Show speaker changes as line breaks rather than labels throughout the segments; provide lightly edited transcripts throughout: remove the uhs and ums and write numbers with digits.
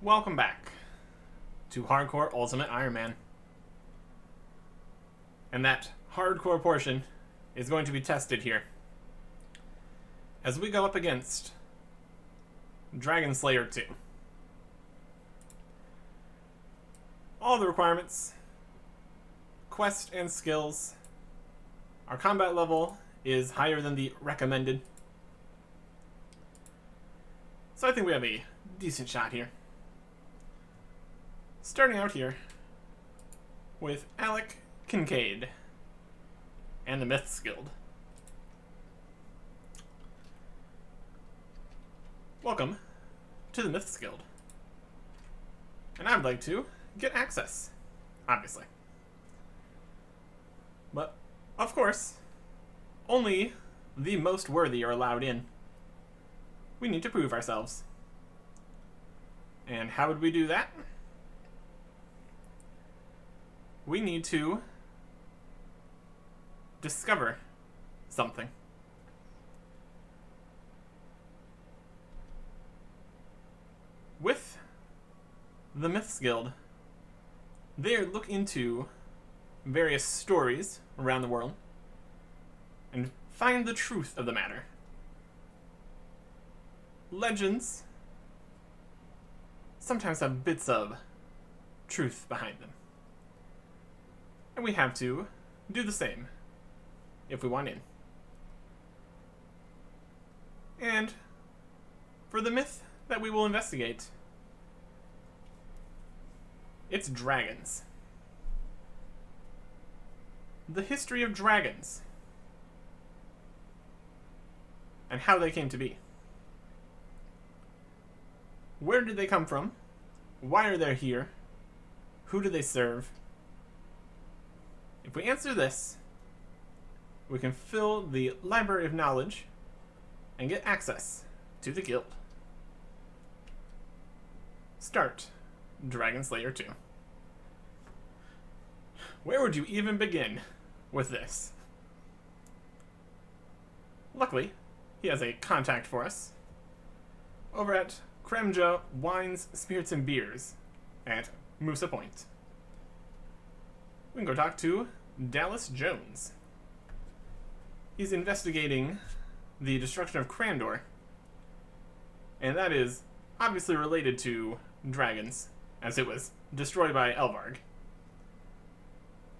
Welcome back to Hardcore Ultimate Iron Man. And that hardcore portion is going to be tested here as we go up against Dragon Slayer 2. All the requirements, quest and skills. Our combat level is higher than the recommended, so I think we have a decent shot here. Starting out here with Alec Kincaid and the Myths Guild. Welcome to the Myths Guild. And I'd like to get access, obviously. But, of course, only the most worthy are allowed in. We need to prove ourselves. And how would we do that? We need to discover something. With the Myths Guild, they look into various stories around the world and find the truth of the matter. Legends sometimes have bits of truth behind them. And we have to do the same if we want in. And for the myth that we will investigate, it's dragons. The history of dragons and how they came to be. Where did they come from? Why are they here? Who do they serve? If we answer this, we can fill the Library of Knowledge and get access to the guild. Start Dragon Slayer 2. Where would you even begin with this? Luckily, he has a contact for us over at Kremja Wines, Spirits, and Beers at Moosa Point. We can go talk to Dallas Jones. He's investigating the destruction of Crandor, and that is obviously related to dragons, as it was destroyed by Elvarg.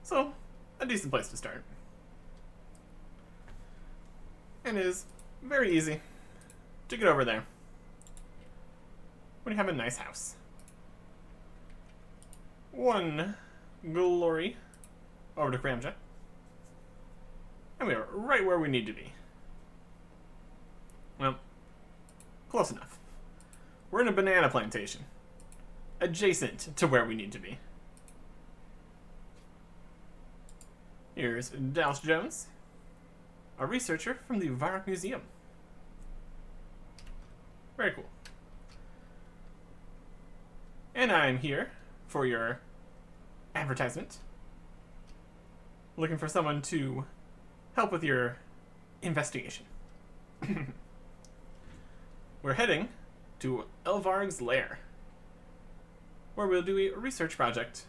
So, a decent place to start. And it is very easy to get over there when you have a nice house. One glory over to Kramja. And we are right where we need to be. Well, close enough. We're in a banana plantation, adjacent to where we need to be. Here's Dallas Jones, a researcher from the Varrock Museum. Very cool. And I'm here for your advertisement. Looking for someone to help with your investigation. We're heading to Elvarg's lair, where we'll do a research project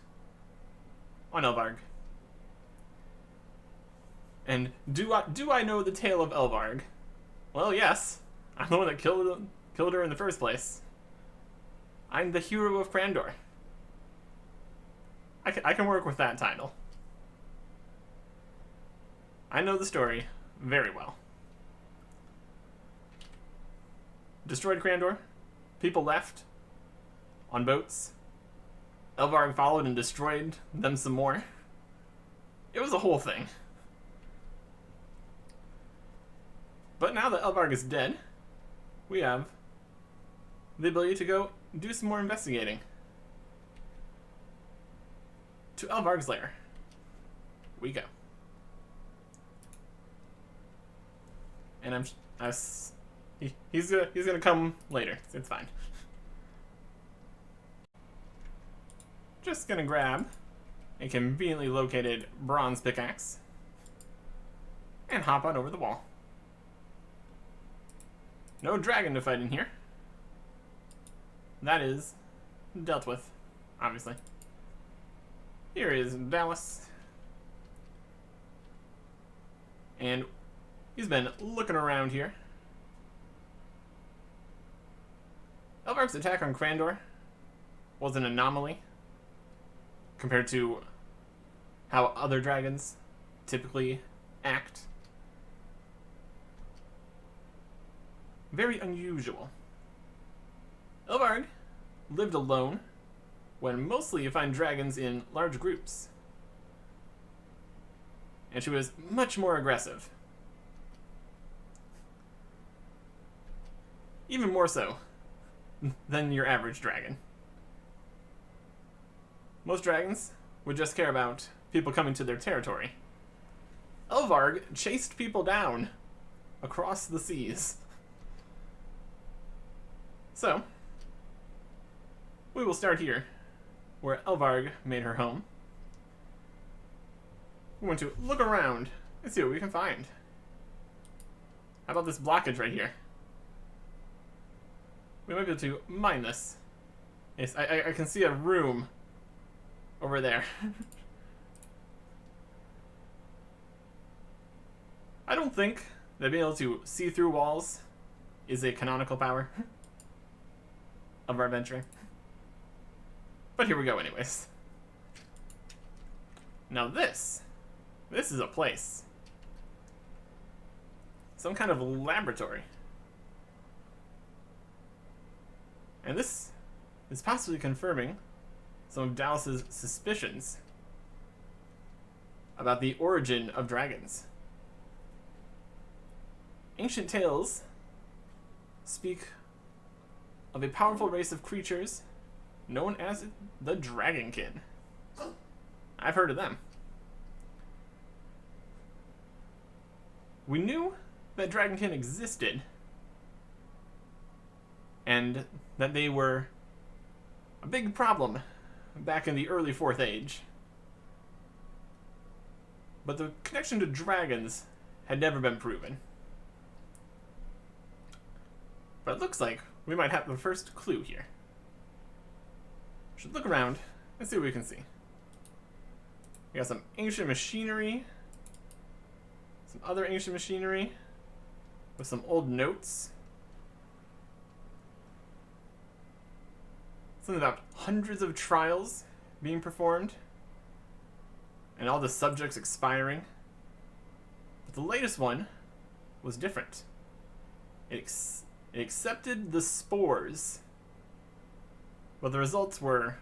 on Elvarg. And do I know the tale of Elvarg? Well, yes. I'm the one that killed her in the first place. I'm the hero of Crandor. I can work with that title. I know the story very well. Destroyed Crandor. People left on boats. Elvarg followed and destroyed them some more. It was a whole thing. But now that Elvarg is dead, we have the ability to go do some more investigating. To Elvarg's lair we go. And he's gonna come later. It's fine. Just gonna grab a conveniently located bronze pickaxe and hop on over the wall. No dragon to fight in here. That is dealt with, obviously. Here is Dallas. And he's been looking around here. Elvark's attack on Crandor was an anomaly compared to how other dragons typically act. Very unusual. Elvark lived alone, when mostly you find dragons in large groups. And she was much more aggressive. Even more so than your average dragon. Most dragons would just care about people coming to their territory. Elvark chased people down across the seas. So, we will start here, where Elvark made her home. We want to look around and see what we can find. How about this blockage right here? We might be able to mine this. Yes, I can see a room over there. I don't think that being able to see through walls is a canonical power of our adventuring. But here we go anyways. Now this is a place. Some kind of laboratory. And this is possibly confirming some of Dallas's suspicions about the origin of dragons. Ancient tales speak of a powerful race of creatures known as the Dragonkin. I've heard of them. We knew that Dragonkin existed, and that they were a big problem back in the early 4th Age. But the connection to dragons had never been proven. But it looks like we might have the first clue here. Should look around and see what we can see. We got some ancient machinery, some other ancient machinery with some old notes. Something about hundreds of trials being performed and all the subjects expiring. But the latest one was different. It accepted the spores, but the results were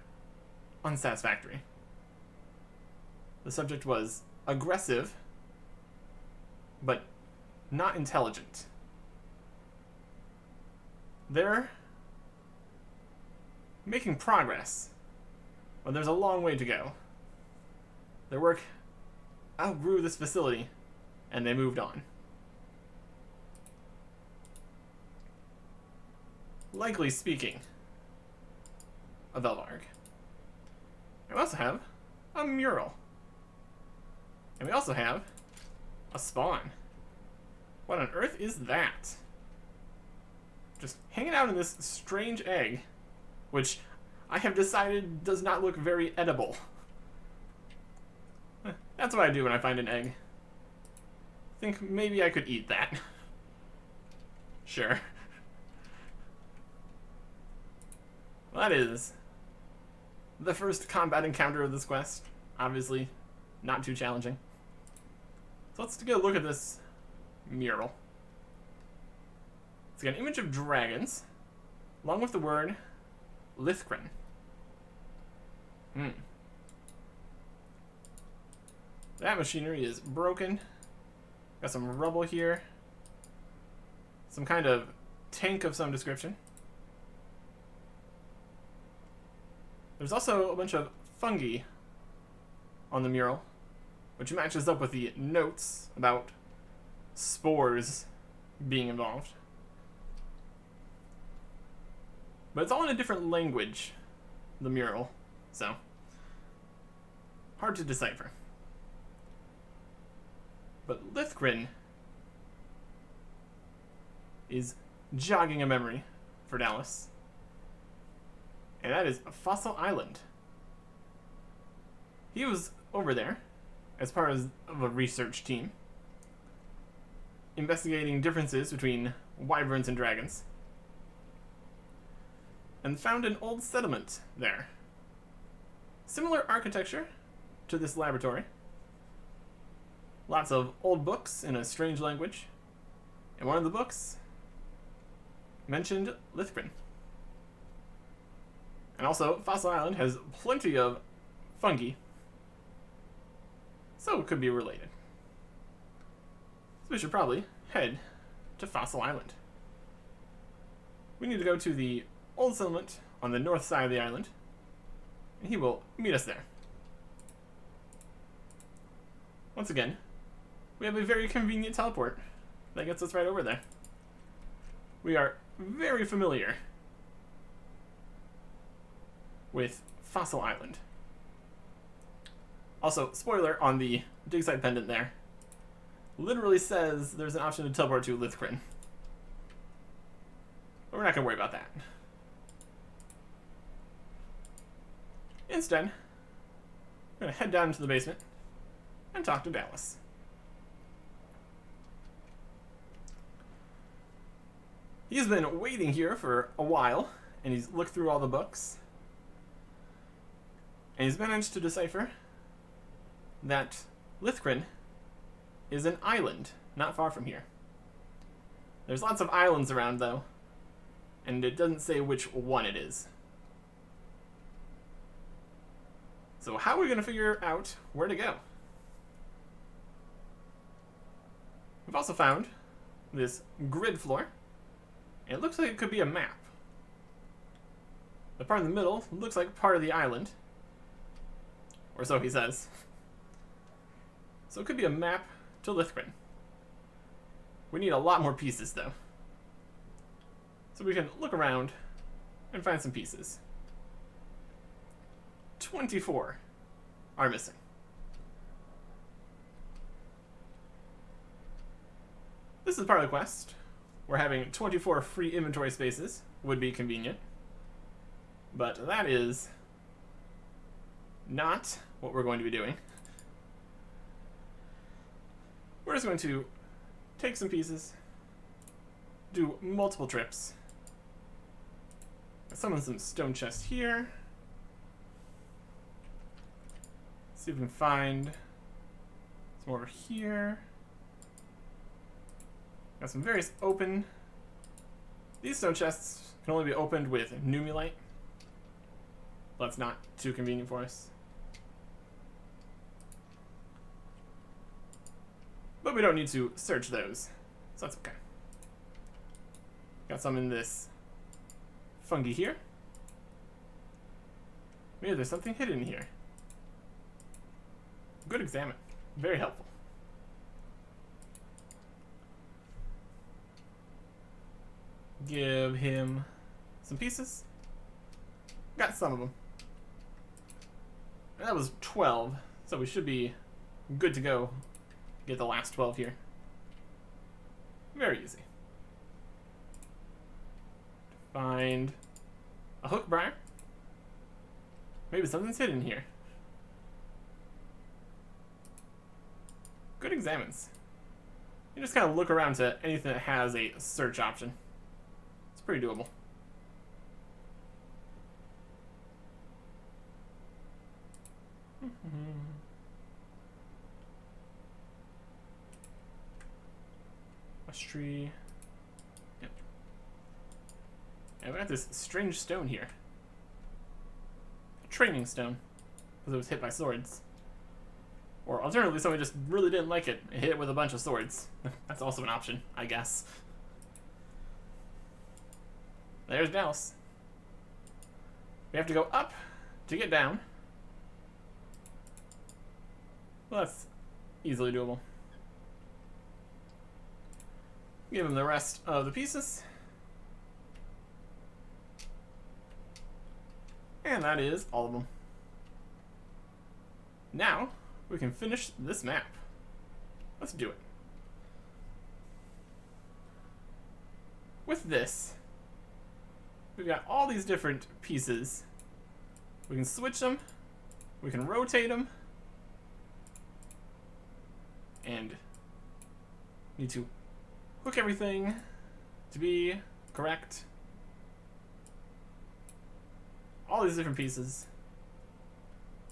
unsatisfactory. The subject was aggressive, but not intelligent. They're making progress, but there's a long way to go. Their work outgrew this facility, and they moved on. Likely speaking of Elvark. We also have a mural. And we also have a spawn. What on earth is that? Just hanging out in this strange egg, which I have decided does not look very edible. That's what I do when I find an egg. Think maybe I could eat that. Sure. Well, that is the first combat encounter of this quest. Obviously, not too challenging. So let's take a look at this mural. It's got an image of dragons, along with the word Lithgren. That machinery is broken. Got some rubble here. Some kind of tank of some description. There's also a bunch of fungi on the mural, which matches up with the notes about spores being involved. But it's all in a different language, the mural, so hard to decipher. But Lithgren is jogging a memory for Dallas. And that is Fossil Island. He was over there as part of a research team, investigating differences between wyverns and dragons, and found an old settlement there. Similar architecture to this laboratory. Lots of old books in a strange language. And one of the books mentioned Lithgren. And also, Fossil Island has plenty of fungi, so it could be related. So we should probably head to Fossil Island. We need to go to the old settlement on the north side of the island, and he will meet us there. Once again, we have a very convenient teleport that gets us right over there. We are very familiar with Fossil Island. Also, spoiler on the dig site pendant there. Literally says there's an option to teleport to Lithgren. But we're not going to worry about that. Instead, we're going to head down into the basement and talk to Dallas. He's been waiting here for a while, and he's looked through all the books. And he's managed to decipher that Lithgren is an island not far from here. There's lots of islands around, though, and it doesn't say which one it is. So how are we going to figure out where to go? We've also found this grid floor, and it looks like it could be a map. The part in the middle looks like part of the island, or so he says. So it could be a map to Lithgren. We need a lot more pieces, though. So we can look around and find some pieces. 24 are missing. This is part of the quest, where having 24 free inventory spaces would be convenient. But that is not what we're going to be doing. We're just going to take some pieces, do multiple trips, summon some stone chests here, see if we can find some over here. Got some various open. These stone chests can only be opened with Numulite. That's not too convenient for us. But we don't need to search those, so that's okay. Got some in this fungi here. Maybe there's something hidden here. Good examine. Very helpful. Give him some pieces. Got some of them. That was 12, so we should be good to go. Get the last 12 here. Very easy. Find a hook briar. Maybe something's hidden here. Good examines. You just kind of look around to anything that has a search option. It's pretty doable. West tree. Yep. And we got this strange stone here. A training stone. Because it was hit by swords. Or alternatively, somebody just really didn't like it and hit it with a bunch of swords. That's also an option, I guess. There's Dallas. We have to go up to get down. Well, that's easily doable. Give him the rest of the pieces. And that is all of them. Now, we can finish this map. Let's do it. With this, we've got all these different pieces We can switch them. We can rotate them. And need to hook everything to be correct. All these different pieces.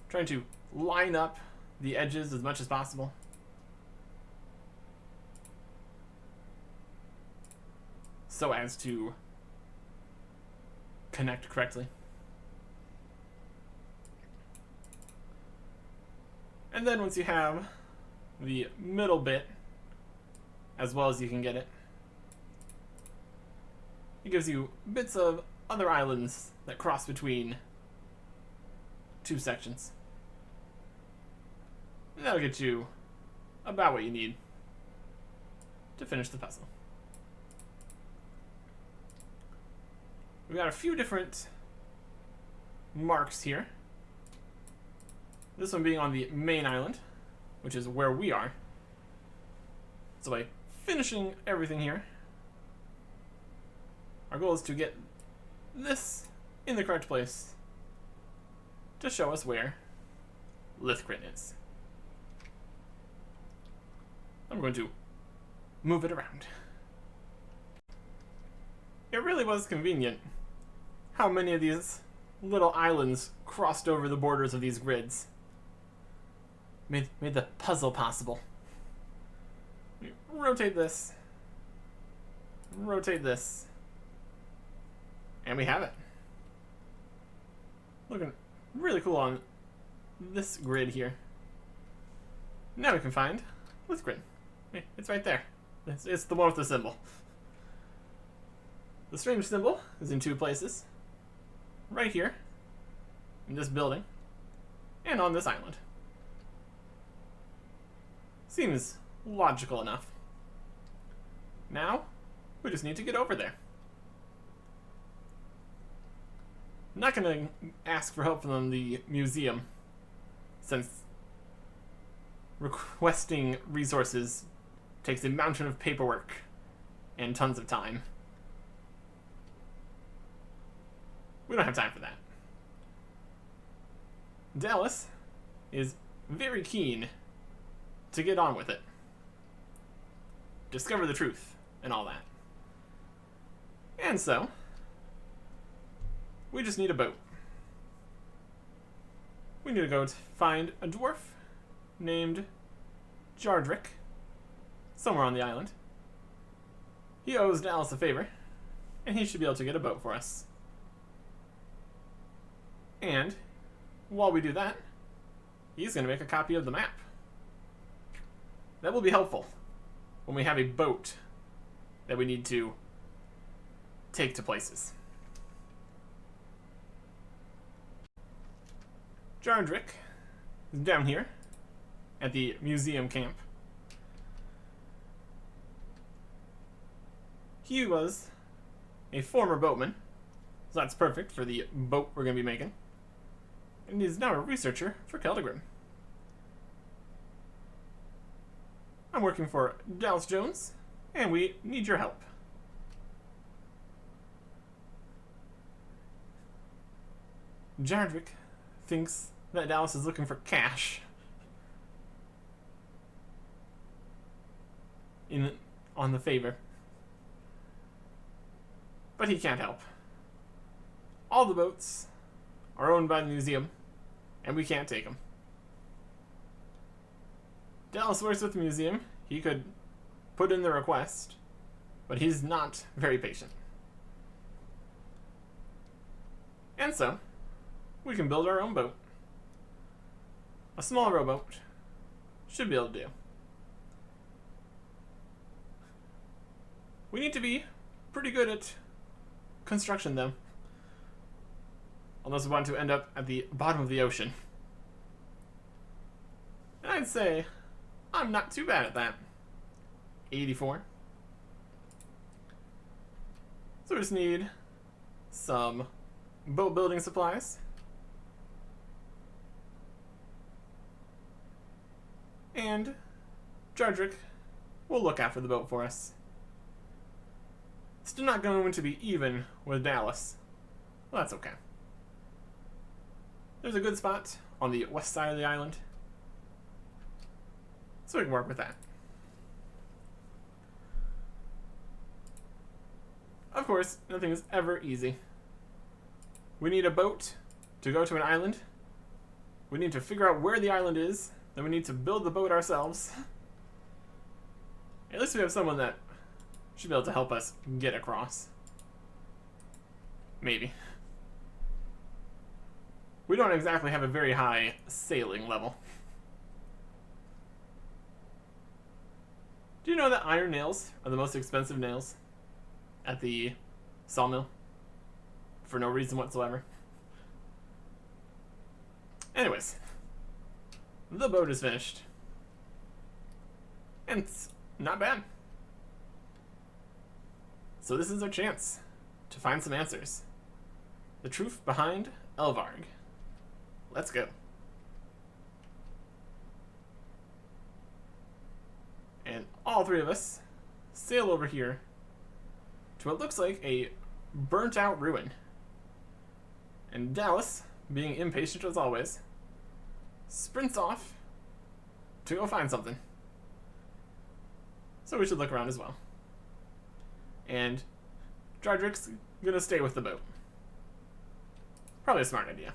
Trying to line up the edges as much as possible. So as to connect correctly. And then once you have the middle bit as well as you can get it, it gives you bits of other islands that cross between two sections. And that'll get you about what you need to finish the puzzle. We've got a few different marks here. This one being on the main island, which is where we are. So by finishing everything here, our goal is to get this in the correct place to show us where Lithgren is. I'm going to move it around. It really was convenient how many of these little islands crossed over the borders of these grids. Made the puzzle possible. Rotate this. Rotate this. And we have it. Looking really cool on this grid here. Now we can find Lithgren. It's right there. It's the one with the symbol. The strange symbol is in two places. Right here, in this building, and on this island. Seems logical enough. Now, we just need to get over there. I'm not going to ask for help from the museum, since requesting resources takes a mountain of paperwork and tons of time. We don't have time for that. Dallas is very keen to get on with it. Discover the truth and all that. And so, we just need a boat. We need to go find a dwarf named Jardrick somewhere on the island. He owes Dallas a favor, and he should be able to get a boat for us. And while we do that, he's going to make a copy of the map. That will be helpful when we have a boat that we need to take to places. Jardrick is down here at the museum camp. He was a former boatman, so that's perfect for the boat we're going to be making. And he's now a researcher for Keldegrim. I'm working for Dallas Jones, and we need your help. Jardrick thinks that Dallas is looking for cash on the favor. But he can't help. All the boats are owned by the museum, and we can't take them. Dallas works with the museum. He could put in the request, but he's not very patient. And so, we can build our own boat. A small rowboat should be able to do. We need to be pretty good at construction, though. Unless we want to end up at the bottom of the ocean. And I'd say I'm not too bad at that. 84. So we just need some boat building supplies. And Jardrick will look after the boat for us. Still not going to be even with Dallas. Well, that's okay. there's a good spot on the west side of the island, so we can work with that. Of course, nothing is ever easy. We need a boat to go to an island. We need to figure out where the island is. Then we need to build the boat ourselves. At least we have someone that should be able to help us get across. Maybe. We don't exactly have a very high sailing level. Do you know that iron nails are the most expensive nails at the sawmill? For no reason whatsoever. Anyways. The boat is finished. And it's not bad. So this is our chance to find some answers. The truth behind Elvarg. Let's go. And all three of us sail over here to what looks like a burnt out ruin. And Dallas, being impatient as always, sprints off to go find something. So we should look around as well. And Jagex gonna stay with the boat. Probably a smart idea.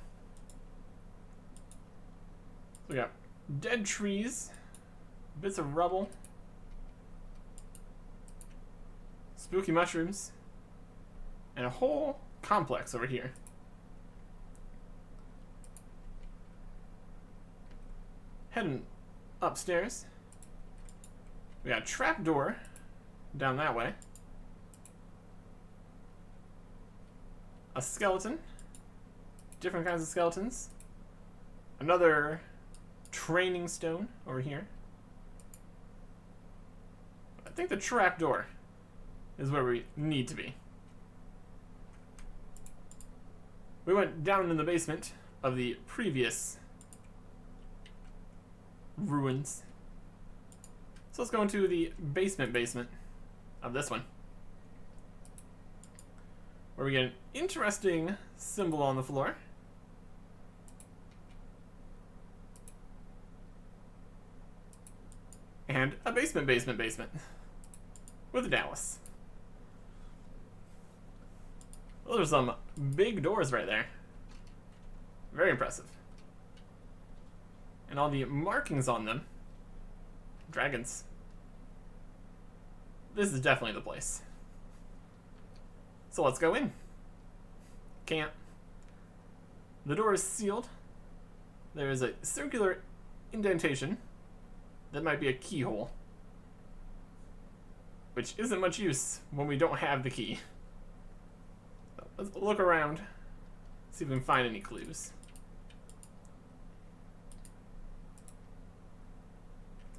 So we got dead trees, bits of rubble, spooky mushrooms, and a whole complex over here. Heading upstairs. We got a trap door down that way. A skeleton. Different kinds of skeletons. Another training stone over here. I think the trap door is where we need to be. We went down in the basement of the previous ruins. So let's go into the basement of this one, where we get an interesting symbol on the floor. And a basement with a Dallas. Those are some big doors right there. Very impressive. And all the markings on them. Dragons. This is definitely the place. So let's go in. Can't. The door is sealed. There is a circular indentation that might be a keyhole, which isn't much use when we don't have the key. So let's look around, see if we can find any clues.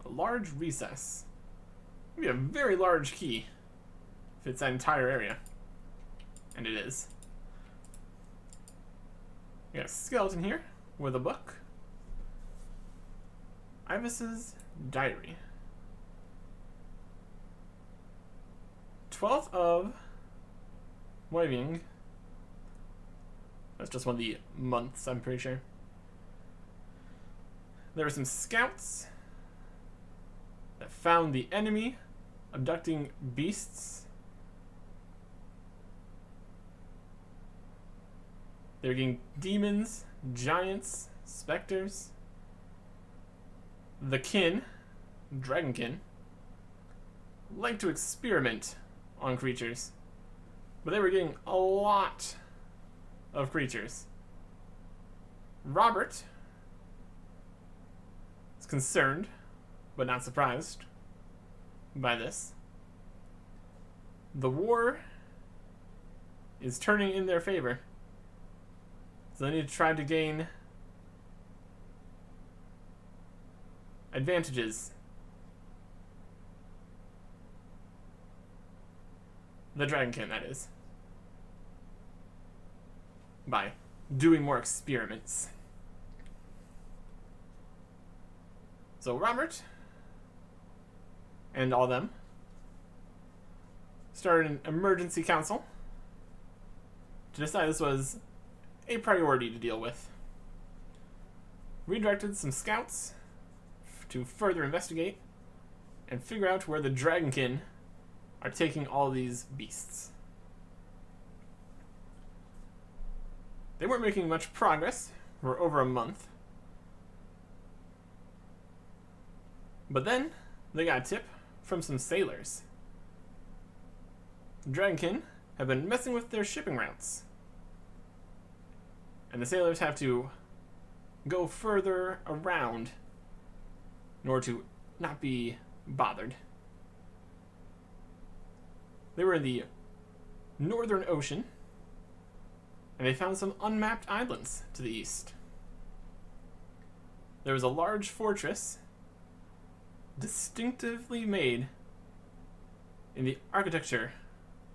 A large recess. Maybe a very large key. Fits that entire area. And it is. We got a skeleton here with a book. Ivis's diary. 12th of Raving. That's just one of the months, I'm pretty sure. There were some scouts that found the enemy abducting beasts. They're getting demons, giants, specters. The kin, dragonkin, like to experiment on creatures, but they were getting a lot of creatures. Robert is concerned, but not surprised by this. The war is turning in their favor, so they need to try to gain advantages. The dragonkin, that is. By doing more experiments. So Robert and all them started an emergency council to decide this was a priority to deal with. redirected some scouts to further investigate and figure out where the Dragonkin are taking all these beasts. They weren't making much progress for over a month. But then they got a tip from some sailors. The Dragonkin have been messing with their shipping routes. And the sailors have to go further around in order to not be bothered. They were in the Northern Ocean, and they found some unmapped islands to the east. There was a large fortress distinctively made in the architecture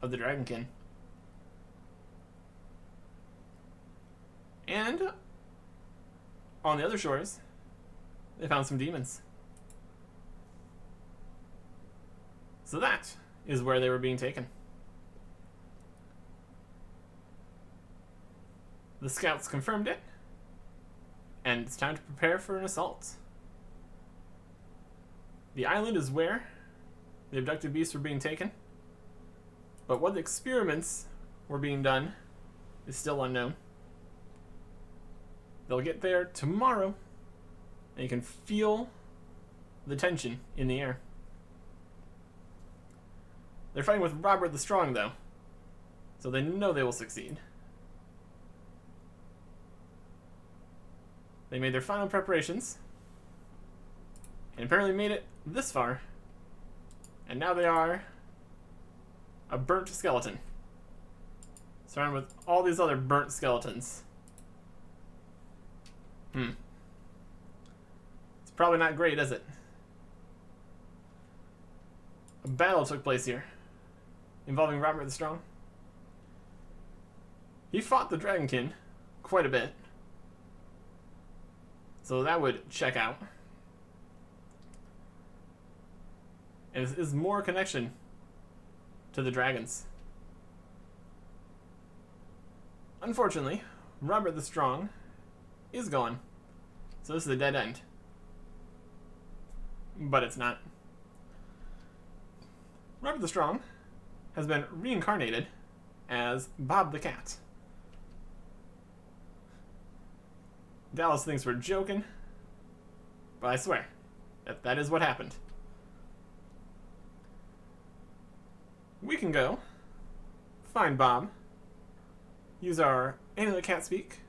of the Dragonkin. And on the other shores, they found some demons. So that is where they were being taken. The scouts confirmed it, and it's time to prepare for an assault. The island is where the abducted beasts were being taken, but what the experiments were being done is still unknown. They'll get there tomorrow, and you can feel the tension in the air. They're fighting with Robert the Strong, though, so they know they will succeed. They made their final preparations, and apparently made it this far, and now they are a burnt skeleton, surrounded with all these other burnt skeletons. It's probably not great, is it? A battle took place here, involving Robert the Strong. He fought the Dragonkin quite a bit, so that would check out. And it is more connection to the dragons. Unfortunately, Robert the Strong is gone, so this is a dead end. But it's not. Robert the Strong has been reincarnated as Bob the Cat. Dallas thinks we're joking, but I swear that is what happened. We can go find Bob, use our Amulet Cat Speak,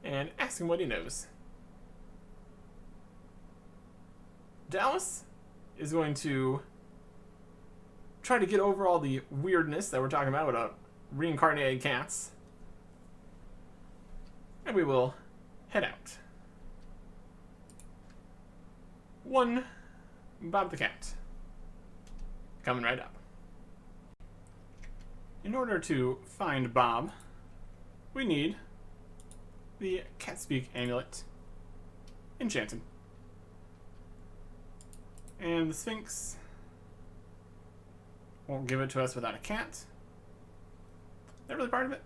and ask him what he knows. Dallas is going to try to get over all the weirdness that we're talking about with reincarnated cats, and we will head out. One Bob the Cat coming right up. In order to find Bob, we need the Cat Speak Amulet enchanted. And the Sphinx won't give it to us without a cat. Is that really part of it?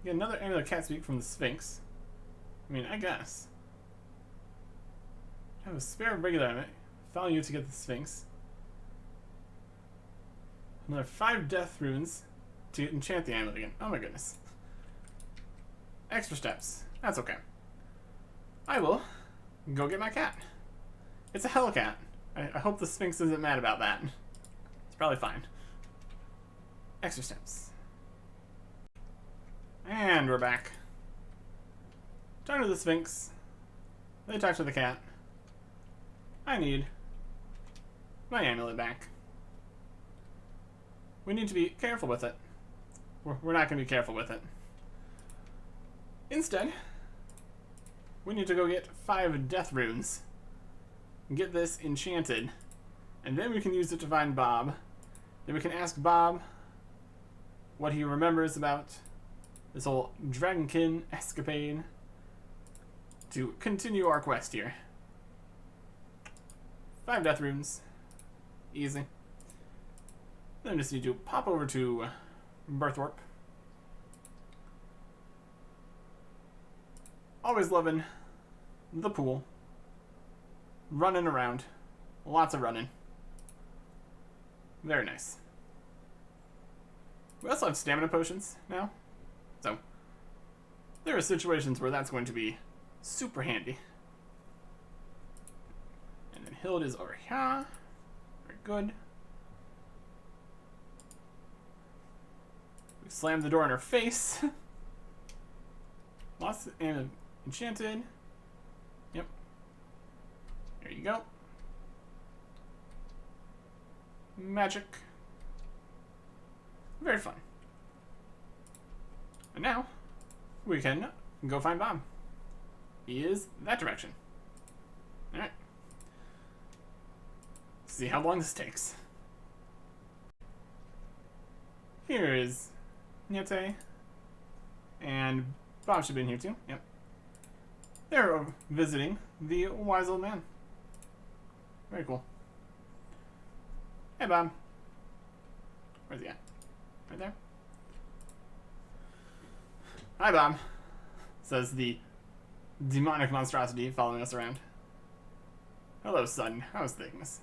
Get another Amulet Cat Speak from the Sphinx. I mean, I guess. I have a spare regular amulet. Follow you to get the Sphinx. Another 5 death runes to enchant the amulet again. Oh my goodness. Extra steps. That's okay. I will go get my cat. It's a Hellcat. I hope the Sphinx isn't mad about that. It's probably fine. Extra steps. And we're back. Talk to the Sphinx. They talk to the cat. I need my amulet back. We need to be careful with it. We're not going to be careful with it. Instead, we need to go get 5 death runes. Get this enchanted. And then we can use it to find Bob. Then we can ask Bob what he remembers about this whole Dragonkin escapade to continue our quest here. 5 death runes. Easy. Then I just need to pop over to Birthwarp. always loving the pool. Running around. Lots of running. Very nice. We also have stamina potions now. So, there are situations where that's going to be super handy. And then Hild is over here. Very good. We slammed the door in her face. Lost and enchanted. Yep. There you go. Magic. Very fun. And now, we can go find Bob. He is that direction. Alright. See how long this takes. Here is Niete. And Bob should be in here too. Yep. They're visiting the wise old man. Very cool. Hey, Bob. Where's he at? Right there? Hi, Bob, says the demonic monstrosity following us around. Hello, son. How's things?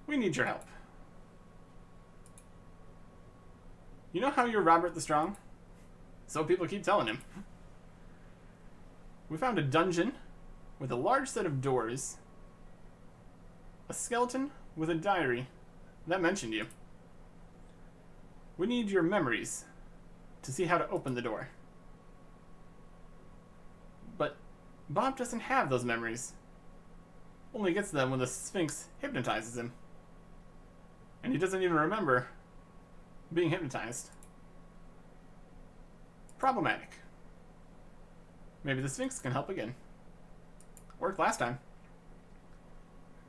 We need your help. You know how you're Robert the Strong? So people keep telling him. We found a dungeon with a large set of doors, a skeleton with a diary that mentioned you. We need your memories to see how to open the door. But Bob doesn't have those memories. Only gets them when the Sphinx hypnotizes him. And he doesn't even remember being hypnotized. Problematic. Maybe the Sphinx can help again. Worked last time.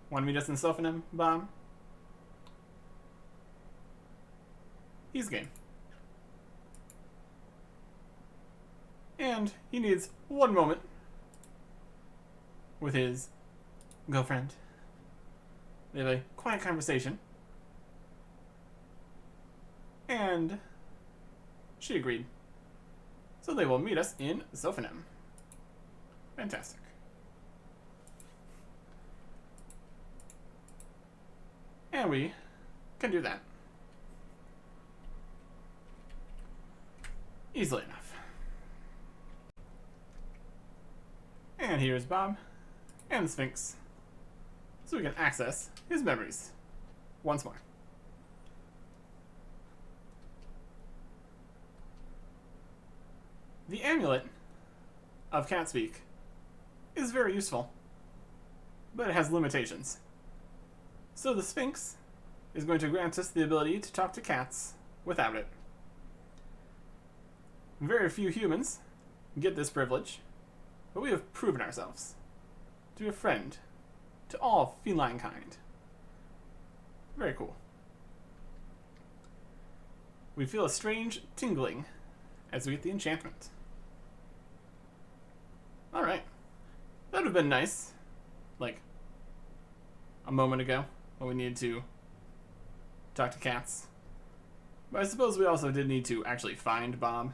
Want to meet us in Sophonim, Bob? He's game. And he needs one moment with his girlfriend. They have a quiet conversation. And she agreed. So they will meet us in Sophonim. Fantastic. And we can do that. Easily enough. And here's Bob and the Sphinx. So we can access his memories once more. The amulet of cat speak is very useful, but it has limitations. So the Sphinx is going to grant us the ability to talk to cats without it. Very few humans get this privilege, but we have proven ourselves to be a friend to all feline kind. Very cool. We feel a strange tingling as we get the enchantment. Alright. That would have been nice, like, a moment ago, when we needed to talk to cats. But I suppose we also did need to actually find Bob.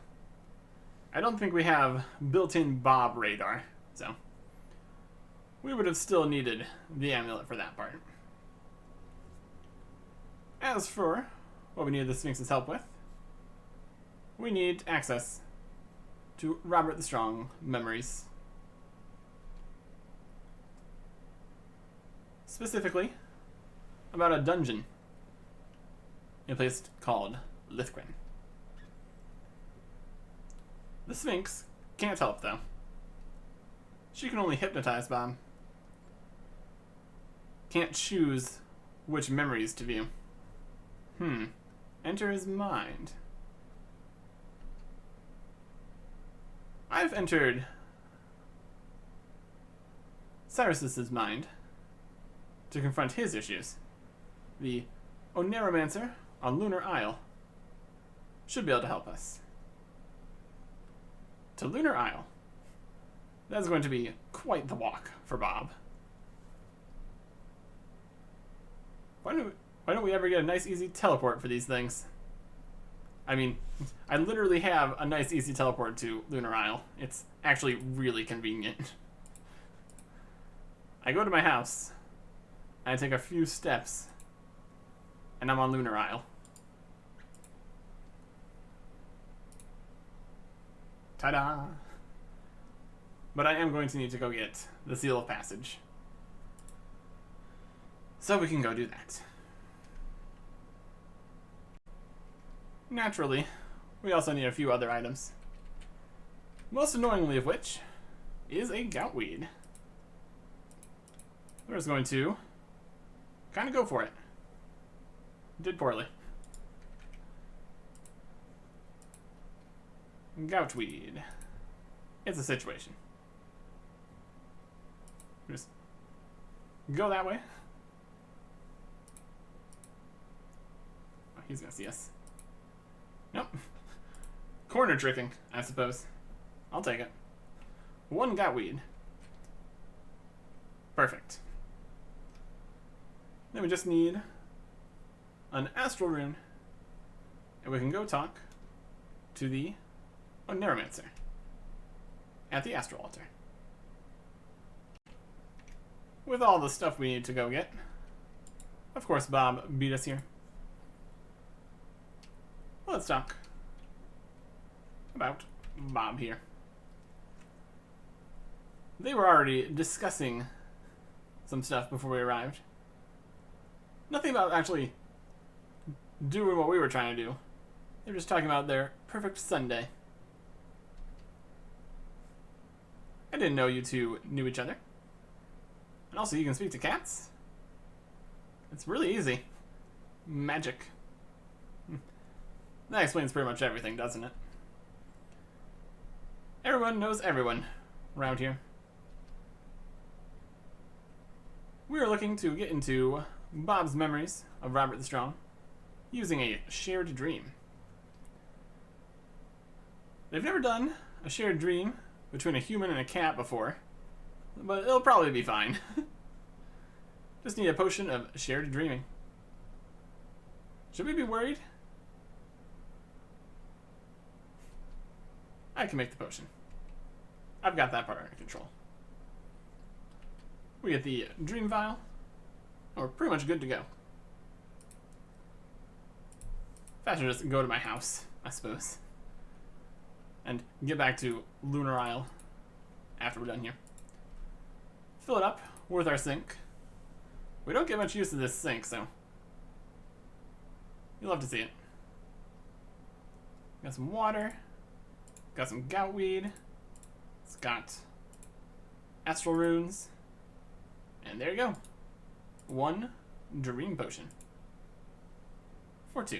I don't think we have built-in Bob radar, so we would have still needed the amulet for that part. As for what we need the Sphinx's help with, we need access to Robert the Strong memories. Specifically, about a dungeon in a place called Lithgren. The Sphinx can't help, though. She can only hypnotize Bob. Can't choose which memories to view. Enter his mind. I've entered Cyrus's mind to confront his issues. The Oneromancer on Lunar Isle should be able to help us. To Lunar Isle. That's going to be quite the walk for Bob. Why don't we ever get a nice easy teleport for these things? I mean, I literally have a nice easy teleport to Lunar Isle. It's actually really convenient. I go to my house, I take a few steps, and I'm on Lunar Isle. Ta-da! But I am going to need to go get the Seal of Passage. So we can go do that. Naturally, we also need a few other items. Most annoyingly of which is a goutweed. We're just going to kind of go for it. Did poorly. Goutweed. It's a situation. Just go that way. Oh, he's gonna see us. Nope. Corner tricking, I suppose. I'll take it. One goutweed. Perfect. Then we just need an astral rune, and we can go talk to the Neuromancer at the astral altar. With all the stuff we need to go get. Of course, Bob beat us here. Let's talk about Bob here. They were already discussing some stuff before we arrived. Nothing about actually doing what we were trying to do. They were just talking about their perfect Sunday. I didn't know you two knew each other. And also, you can speak to cats? It's really easy. Magic. That explains pretty much everything, doesn't it? Everyone knows everyone around here. We are looking to get into Bob's memories of Robert the Strong using a shared dream. They've never done a shared dream between a human and a cat before, but it'll probably be fine. Just need a potion of shared dreaming. Should we be worried? I can make the potion. I've got that part under control. We get the dream vial, and we're pretty much good to go. Faster just go to my house, I suppose, and get back to Lunar Isle after we're done here. Fill it up with our sink. We don't get much use of this sink, so you'll love to see it. Got some water. Got some goutweed. It's got astral runes. And there you go. One dream potion. For 2.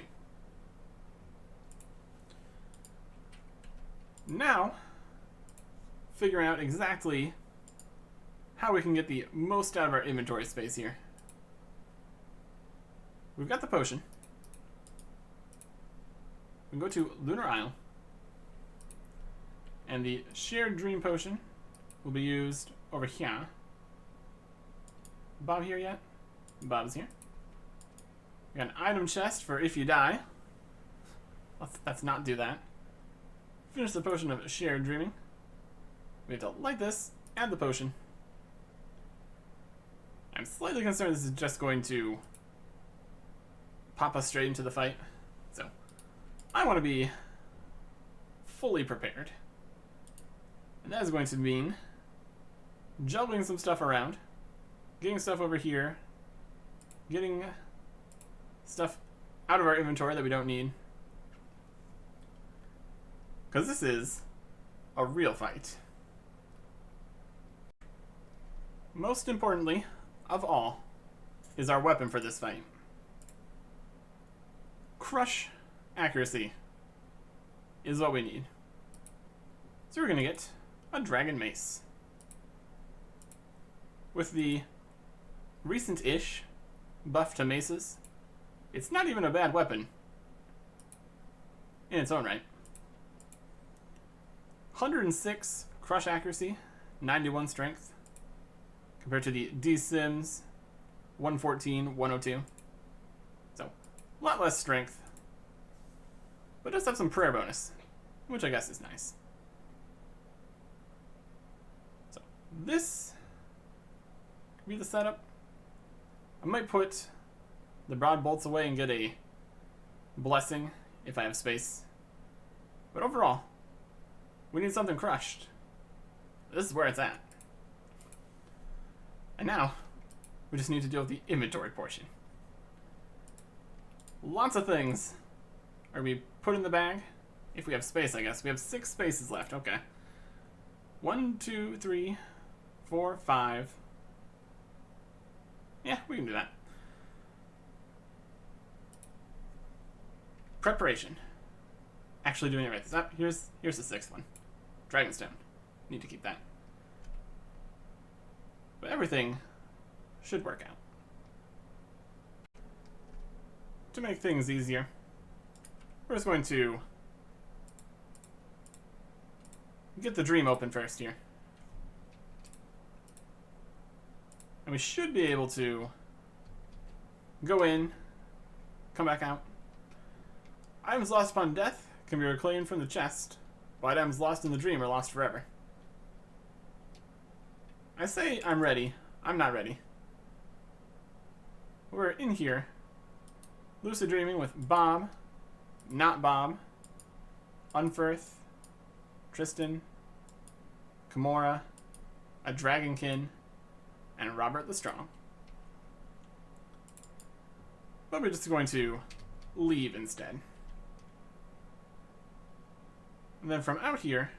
Now, figuring out exactly how we can get the most out of our inventory space here. We've got the potion. We can go to Lunar Isle. And the shared dream potion will be used over here. Bob here yet? Bob's here. We got an item chest for if you die. Let's not do that. Finish the potion of shared dreaming. We have to light this, add the potion. I'm slightly concerned this is just going to pop us straight into the fight. So, I want to be fully prepared. And that is going to mean juggling some stuff around, getting stuff over here, getting stuff out of our inventory that we don't need. Because this is a real fight. Most importantly of all is our weapon for this fight. Crush accuracy is what we need. So we're going to get a dragon mace. With the recent-ish buff to maces, it's not even a bad weapon in its own right. 106 crush accuracy, 91 strength, compared to the D-Sims 114, 102. So, a lot less strength, But it does have some prayer bonus, which I guess is nice. So this could be the setup. I might put the broad bolts away and get a blessing if I have space. But overall, we need something crushed. This is where it's at. And now, we just need to deal with the inventory portion. Lots of things are we put in the bag. If we have space, I guess. We have 6 spaces left. Okay. 1, 2, 3, 4, 5. Yeah, we can do that. Preparation. Actually doing it right. Here's the 6th one. Dragonstone. Need to keep that. But everything should work out. To make things easier, we're just going to get the dream open first here. And we should be able to go in, come back out. Items lost upon death can be reclaimed from the chest, while items lost in the dream are lost forever. I say I'm ready. I'm not ready. We're in here, lucid dreaming with Bob, not Bob, Unferth, Tristan, Kimura, a Dragonkin, and Robert the Strong. But we're just going to leave instead. And then from out here,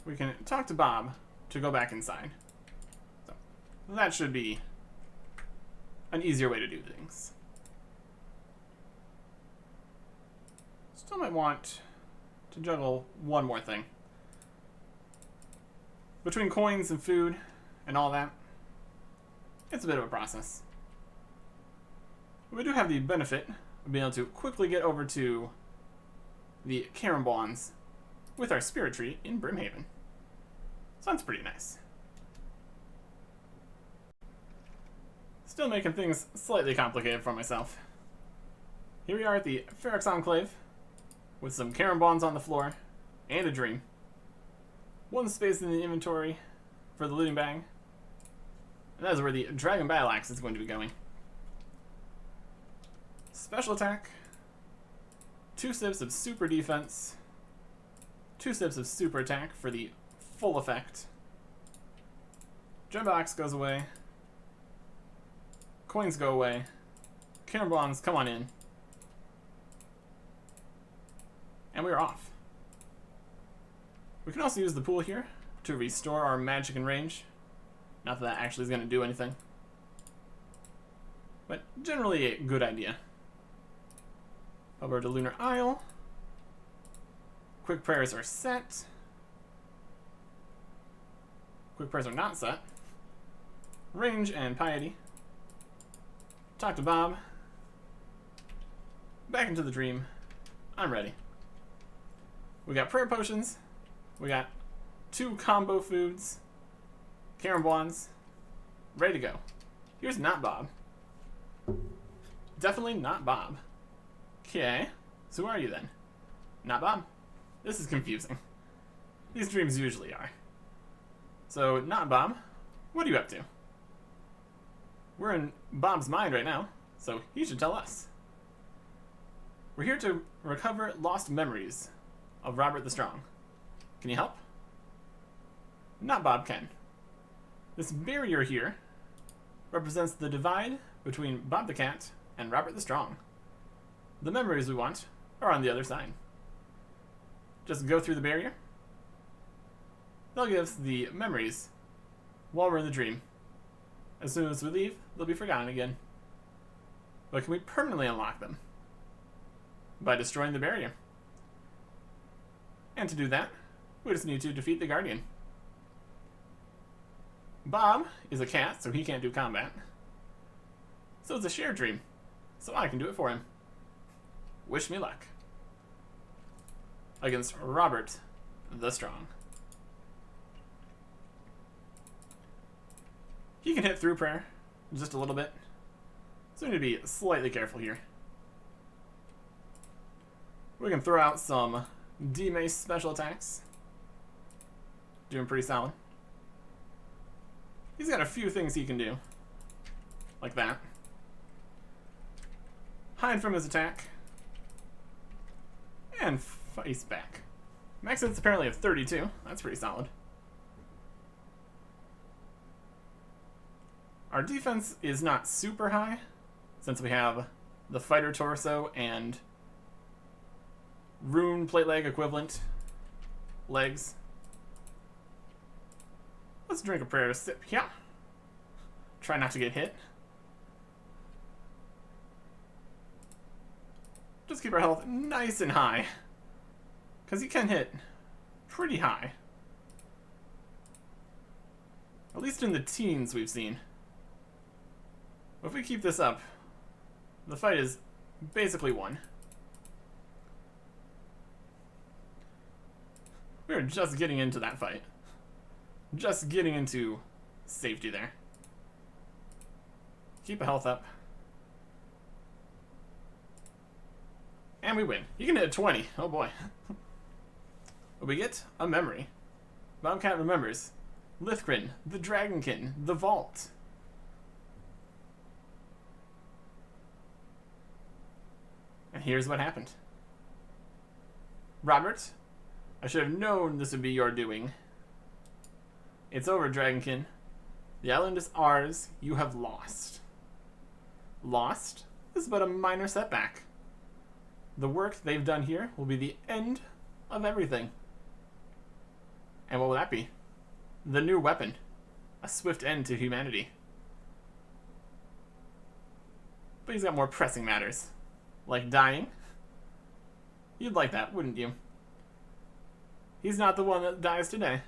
we can talk to Bob to go back inside. So that should be an easier way to do things. Still might want to juggle one more thing. Between coins and food and all that, it's a bit of a process. But we do have the benefit of being able to quickly get over to the Carambons with our spirit tree in Brimhaven. So that's pretty nice. Still making things slightly complicated for myself. Here we are at the Ferox Enclave with some Carambons on the floor and a dream. 1 space in the inventory for the looting bag. And that is where the Dragon Battle Axe is going to be going. Special attack. 2 sips of super defense. 2 sips of super attack for the full effect. Dragon Battle Axe goes away. Coins go away. Carambons, come on in. And we're off. We can also use the pool here to restore our magic and range. Not that that actually is going to do anything. But generally a good idea. Over to Lunar Isle. Quick prayers are set. Quick prayers are not set. Range and piety. Talk to Bob. Back into the dream. I'm ready. We got prayer potions. We got 2 combo foods. Carambons. Ready to go. Here's not Bob. Definitely not Bob. Okay. So who are you then? Not Bob. This is confusing. These dreams usually are. So, not Bob. What are you up to? We're in Bob's mind right now, so he should tell us. We're here to recover lost memories of Robert the Strong. Can you help? Not Bob can. This barrier here represents the divide between Bob the Cat and Robert the Strong. The memories we want are on the other side. Just go through the barrier. They'll give us the memories while we're in the dream. As soon as we leave, they'll be forgotten again. But can we permanently unlock them? By destroying the barrier. And to do that, we just need to defeat the Guardian. Bob is a cat, so he can't do combat. So it's a shared dream, so I can do it for him. Wish me luck. Against Robert the Strong. He can hit through prayer just a little bit, so we need to be slightly careful here. We can throw out some D-Mace special attacks. Doing pretty solid. He's got a few things he can do. Like that. Hide from his attack. And face back. Max hits apparently of 32. That's pretty solid. Our defense is not super high, since we have the fighter torso and rune plate leg equivalent legs. Let's drink a prayer to sip. Yeah. Try not to get hit. Just keep our health nice and high, because he can hit pretty high. At least in the teens we've seen. If we keep this up, the fight is basically won. We're just getting into that fight. Just getting into safety there. Keep a health up. And we win. You can hit a 20. Oh boy. We get a memory. Bobcat remembers. Lithgren, the Dragonkin, the Vault. And here's what happened. Robert, I should have known this would be your doing. It's over, Dragonkin. The island is ours. You have lost. Lost? This is but a minor setback. The work they've done here will be the end of everything. And what will that be? The new weapon. A swift end to humanity. But he's got more pressing matters. Like dying? You'd like that, wouldn't you? He's not the one that dies today.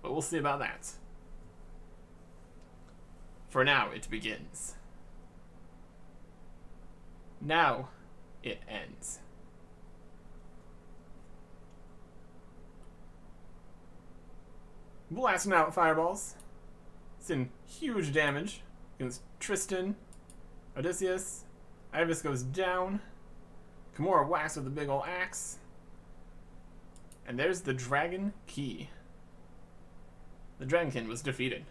But we'll see about that. For now, it begins. Now, it ends. Blasting out fireballs. It's in huge damage against Tristan, Odysseus. Ivis goes down. Kimura whacks with a big ol' axe. And there's the dragon key. The Dragonkin was defeated.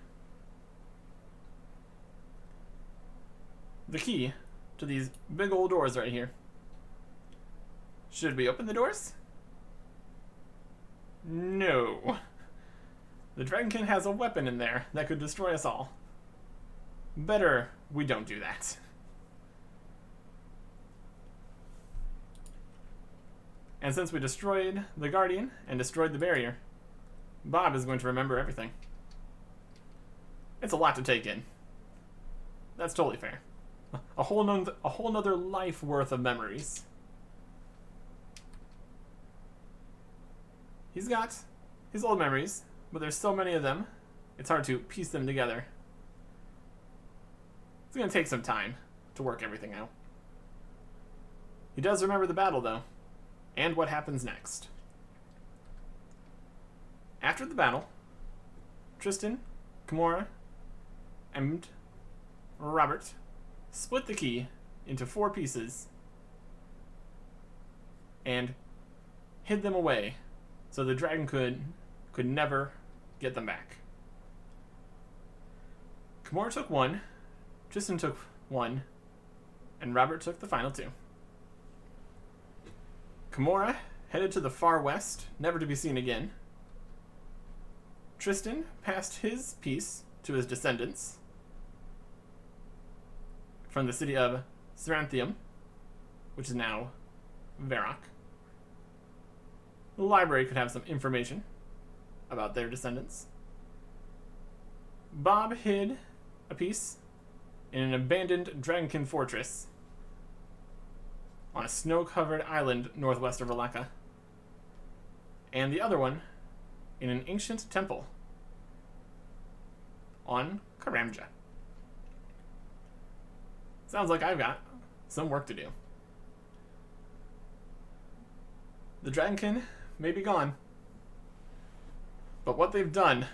The key to these big old doors right here. Should we open the doors? No. The Dragonkin has a weapon in there that could destroy us all. Better we don't do that. And since we destroyed the Guardian and destroyed the barrier, Bob is going to remember everything. It's a lot to take in. That's totally fair. A whole nother life worth of memories. He's got his old memories, but there's so many of them, it's hard to piece them together. It's going to take some time to work everything out. He does remember the battle, though, and what happens next. After the battle, Tristan, Kimura, and Robert split the key into 4 pieces and hid them away so the dragon could never get them back. Kimura took 1, Tristan took 1, and Robert took the final 2. Kimura headed to the far west, never to be seen again. Tristan passed his piece to his descendants from the city of Ceranthium, which is now Varrock. The library could have some information about their descendants. Bob hid a piece in an abandoned Dragonkin fortress on a snow-covered island northwest of Relaka, and the other one in an ancient temple on Karamja. Sounds like I've got some work to do. The Dragonkin may be gone, but what they've done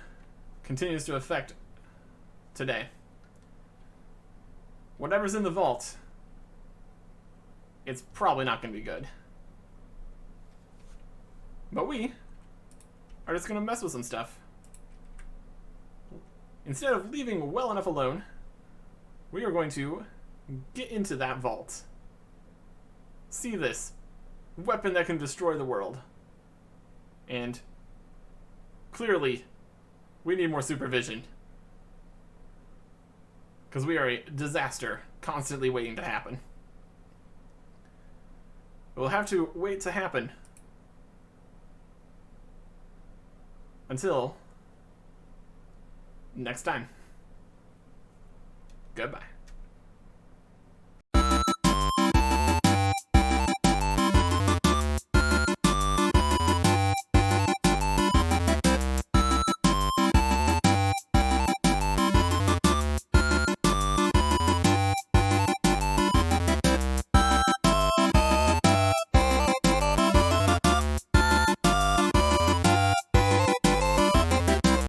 continues to affect today. Whatever's in the vault, it's probably not going to be good. But we are just going to mess with some stuff. Instead of leaving well enough alone, we are going to get into that vault. See this weapon that can destroy the world. And clearly, we need more supervision. Because we are a disaster constantly waiting to happen. We'll have to wait to happen until next time. Goodbye.